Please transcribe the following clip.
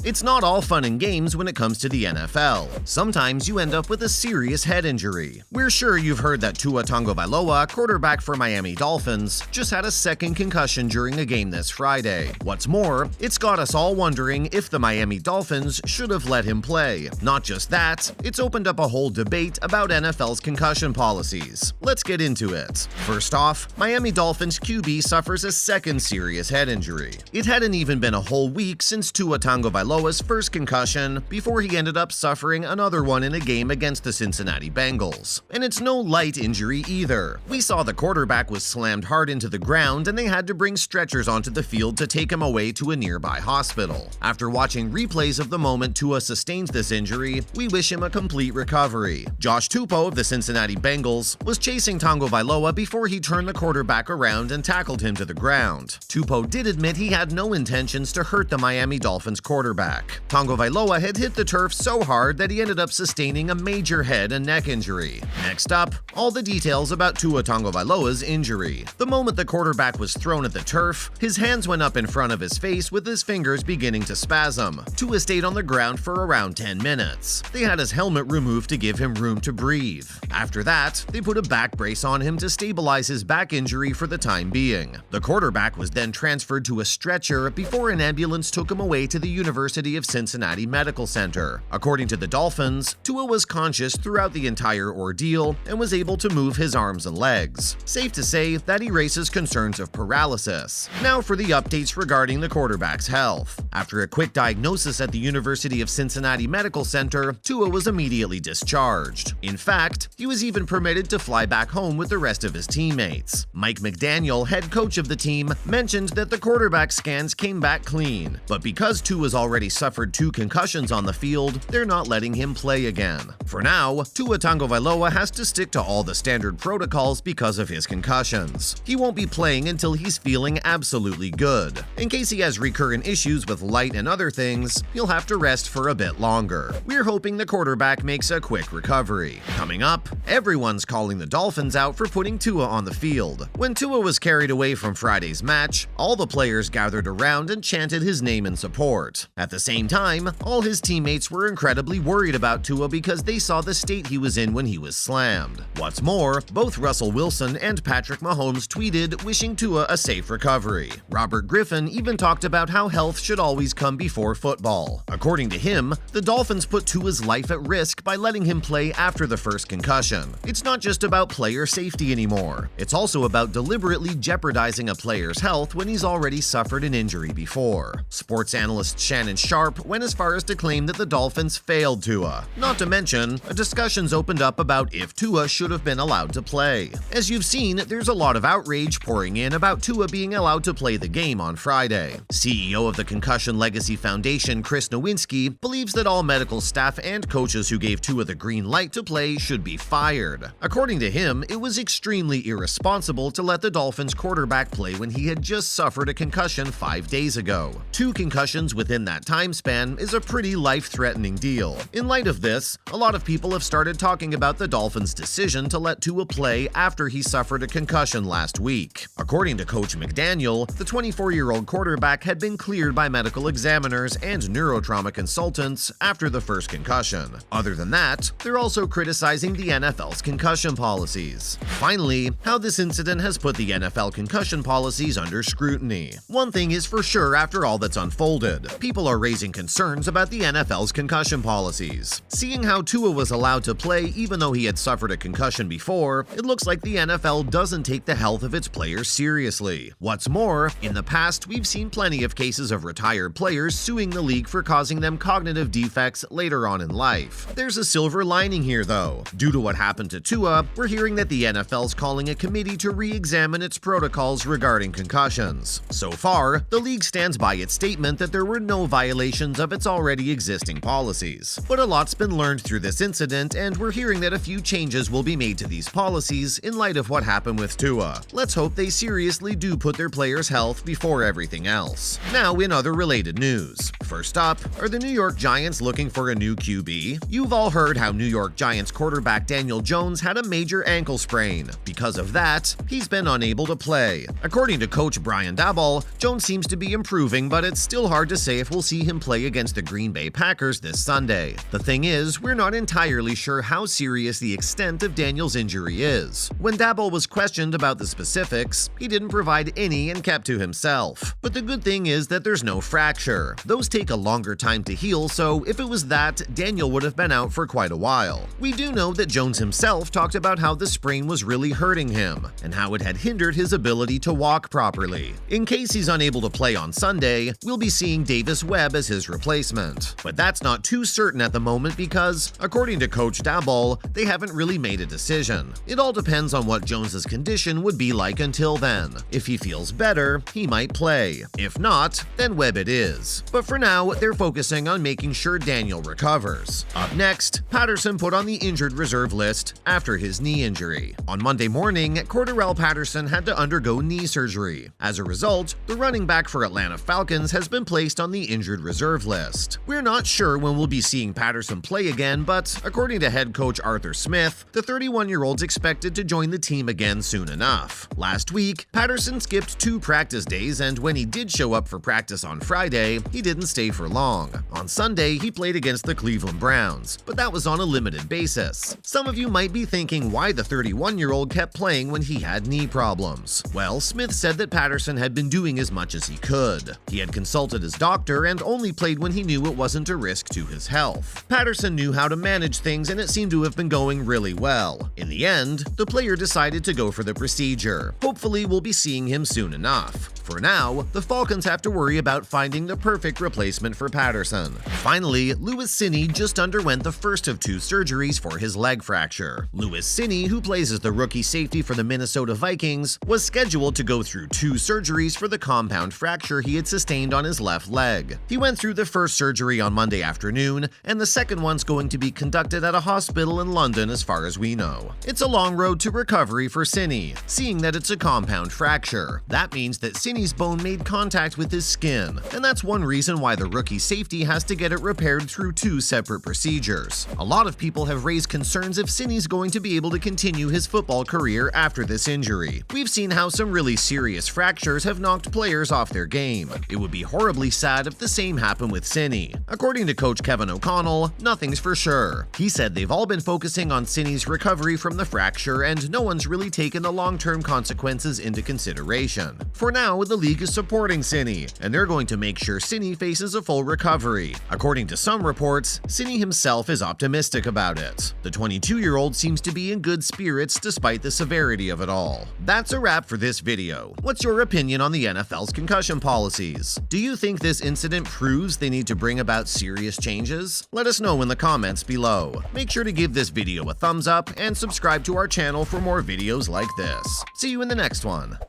It's not all fun and games when it comes to the NFL. Sometimes you end up with a serious head injury. We're sure you've heard that Tua Tagovailoa, quarterback for Miami Dolphins, just had a second concussion during a game this Friday. What's more, it's got us all wondering if the Miami Dolphins should have let him play. Not just that, it's opened up a whole debate about NFL's concussion policies. Let's get into it. First off, Miami Dolphins QB suffers a second serious head injury. It hadn't even been a whole week since Tua Tagovailoa's first concussion before he ended up suffering another one in a game against the Cincinnati Bengals. And it's no light injury either. We saw the quarterback was slammed hard into the ground and they had to bring stretchers onto the field to take him away to a nearby hospital. After watching replays of the moment Tua sustained this injury, we wish him a complete recovery. Josh Tupou of the Cincinnati Bengals was chasing Tagovailoa before he turned the quarterback around and tackled him to the ground. Tupou did admit he had no intentions to hurt the Miami Dolphins quarterback. Tagovailoa had hit the turf so hard that he ended up sustaining a major head and neck injury. Next up, all the details about Tua Tagovailoa's injury. The moment the quarterback was thrown at the turf, his hands went up in front of his face with his fingers beginning to spasm. Tua stayed on the ground for around 10 minutes. They had his helmet removed to give him room to breathe. After that, they put a back brace on him to stabilize his back injury for the time being. The quarterback was then transferred to a stretcher before an ambulance took him away to the University of Cincinnati Medical Center. According to the Dolphins, Tua was conscious throughout the entire ordeal and was able to move his arms and legs. Safe to say that erases concerns of paralysis. Now for the updates regarding the quarterback's health. After a quick diagnosis at the University of Cincinnati Medical Center, Tua was immediately discharged. In fact, he was even permitted to fly back home with the rest of his teammates. Mike McDaniel, head coach of the team, mentioned that the quarterback scans came back clean, but because Tua's already suffered 2 concussions on the field, they're not letting him play again. For now, Tua Tagovailoa has to stick to all the standard protocols because of his concussions. He won't be playing until he's feeling absolutely good. In case he has recurrent issues with light and other things, he'll have to rest for a bit longer. We're hoping the quarterback makes a quick recovery. Coming up, everyone's calling the Dolphins out for putting Tua on the field. When Tua was carried away from Friday's match, all the players gathered around and chanted his name in support. At the same time, all his teammates were incredibly worried about Tua because they saw the state he was in when he was slammed. What's more, both Russell Wilson and Patrick Mahomes tweeted wishing Tua a safe recovery. Robert Griffin even talked about how health should always come before football. According to him, the Dolphins put Tua's life at risk by letting him play after the first concussion. It's not just about player safety anymore. It's also about deliberately jeopardizing a player's health when he's already suffered an injury before. Sports analyst Shannon Sharp went as far as to claim that the Dolphins failed Tua. Not to mention, discussions opened up about if Tua should have been allowed to play. As you've seen, there's a lot of outrage pouring in about Tua being allowed to play the game on Friday. CEO of the Concussion Legacy Foundation, Chris Nowinski, believes that all medical staff and coaches who gave Tua the green light to play should be fired. According to him, it was extremely irresponsible to let the Dolphins quarterback play when he had just suffered a concussion 5 days ago. 2 concussions within that time span is a pretty life-threatening deal. In light of this, a lot of people have started talking about the Dolphins' decision to let Tua play after he suffered a concussion last week. According to Coach McDaniel, the 24-year-old quarterback had been cleared by medical examiners and neurotrauma consultants after the first concussion. Other than that, they're also criticizing the NFL's concussion policies. Finally, how this incident has put the NFL concussion policies under scrutiny. One thing is for sure after all that's unfolded, people are raising concerns about the NFL's concussion policies. Seeing how Tua was allowed to play even though he had suffered a concussion before, it looks like the NFL doesn't take the health of its players seriously. What's more, in the past we've seen plenty of cases of retired players suing the league for causing them cognitive defects later on in life. There's a silver lining here though. Due to what happened to Tua, we're hearing that the NFL's calling a committee to re-examine its protocols regarding concussions. So far, the league stands by its statement that there were no violations of its already existing policies. But a lot's been learned through this incident, and we're hearing that a few changes will be made to these policies in light of what happened with Tua. Let's hope they seriously do put their players' health before everything else. Now in other related news. First up, are the New York Giants looking for a new QB? You've all heard how New York Giants quarterback Daniel Jones had a major ankle sprain. Because of that, he's been unable to play. According to coach Brian Daboll, Jones seems to be improving, but it's still hard to say if we'll see see him play against the Green Bay Packers this Sunday. The thing is, we're not entirely sure how serious the extent of Daniel's injury is. When Daboll was questioned about the specifics, he didn't provide any and kept to himself. But the good thing is that there's no fracture. Those take a longer time to heal, so if it was that, Daniel would have been out for quite a while. We do know that Jones himself talked about how the sprain was really hurting him, and how it had hindered his ability to walk properly. In case he's unable to play on Sunday, we'll be seeing Davis Webb as his replacement. But that's not too certain at the moment because, according to Coach Daboll, they haven't really made a decision. It all depends on what Jones's condition would be like until then. If he feels better, he might play. If not, then Webb it is. But for now, they're focusing on making sure Daniel recovers. Up next, Patterson put on the injured reserve list after his knee injury. On Monday morning, Cordarrelle Patterson had to undergo knee surgery. As a result, the running back for Atlanta Falcons has been placed on the injured reserve list. We're not sure when we'll be seeing Patterson play again, but according to head coach Arthur Smith, the 31-year-old's expected to join the team again soon enough. Last week, Patterson skipped 2 practice days, and when he did show up for practice on Friday, he didn't stay for long. On Sunday, he played against the Cleveland Browns, but that was on a limited basis. Some of you might be thinking why the 31-year-old kept playing when he had knee problems. Well, Smith said that Patterson had been doing as much as he could. He had consulted his doctor and only played when he knew it wasn't a risk to his health. Patterson knew how to manage things, and it seemed to have been going really well. In the end, the player decided to go for the procedure. Hopefully, we'll be seeing him soon enough. For now, the Falcons have to worry about finding the perfect replacement for Patterson. Finally, Louis Cini just underwent the first of 2 surgeries for his leg fracture. Louis Cini, who plays as the rookie safety for the Minnesota Vikings, was scheduled to go through 2 surgeries for the compound fracture he had sustained on his left leg. He went through the first surgery on Monday afternoon, and the second one's going to be conducted at a hospital in London as far as we know. It's a long road to recovery for Cini, seeing that it's a compound fracture. That means that Cini's bone made contact with his skin, and that's one reason why the rookie safety has to get it repaired through 2 separate procedures. A lot of people have raised concerns if Cini's going to be able to continue his football career after this injury. We've seen how some really serious fractures have knocked players off their game. It would be horribly sad if the same happened with Cini. According to coach Kevin O'Connell, nothing's for sure. He said they've all been focusing on Cini's recovery from the fracture, and no one's really taken the long-term consequences into consideration. For now, the league is supporting Cini, and they're going to make sure Cini faces a full recovery. According to some reports, Cini himself is optimistic about it. The 22-year-old seems to be in good spirits despite the severity of it all. That's a wrap for this video. What's your opinion on the NFL's concussion policies? Do you think this incident proves they need to bring about serious changes? Let us know in the comments below. Make sure to give this video a thumbs up and subscribe to our channel for more videos like this. See you in the next one.